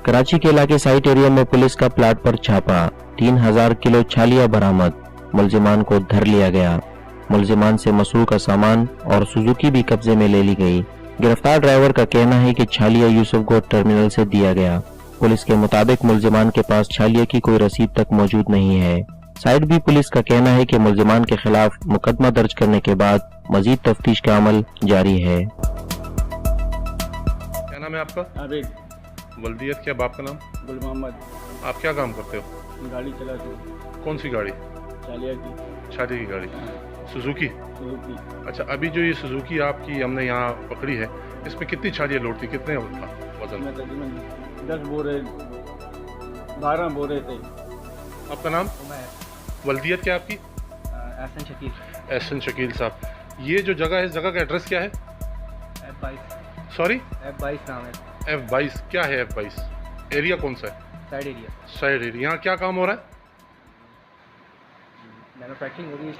कराची के इलाके site area में पुलिस का प्लाट पर छापा, 3000 किलो छालिया बरामद, मुलजिमान को धर लिया गया। मुलजिमान से मसूल का सामान और सुजुकी भी कब्जे में ले ली गई। गिरफ्तार ड्राइवर का कहना है कि छालिया यूसुफ गोट टर्मिनल से दिया गया। पुलिस के मुताबिक मुलजिमान के पास छालिया की कोई रसीद तक मौजूद नहीं है। साइड भी पुलिस का कहना है कि मुलजिमान के खिलाफ मुकदमा दर्ज करने के बाद मजीद तफ्तीश का अमल जारी है। क्या नाम है आपका? आबिद। वल्दियत क्या? बाप का नाम? गुल मोहम्मद। आप क्या काम करते हो? गाड़ी चलाती हूँ। कौन सी गाड़ी? चालिया की। शादी की गाड़ी? सुजुकी? सुजुकी। अच्छा, अभी जो ये सुजुकी आपकी हमने यहाँ पकड़ी है, इसमें कितनी छालियाँ लोड थी, कितने था वजन? मैं तकरीबन 10 बोरे 12 बोरे थे। आपका नाम? वल्दियत क्या आपकी? एहसन शकील। एहसन शकील साहब, ये जो जगह है, इस जगह का एड्रेस क्या है? F22। सॉरी? F22 नाम है। F22 क्या है? F22 एरिया कौन सा है? Side area. Side area. यहाँ क्या काम हो रहा है? मैन्युफैक्चरिंग हो रही है।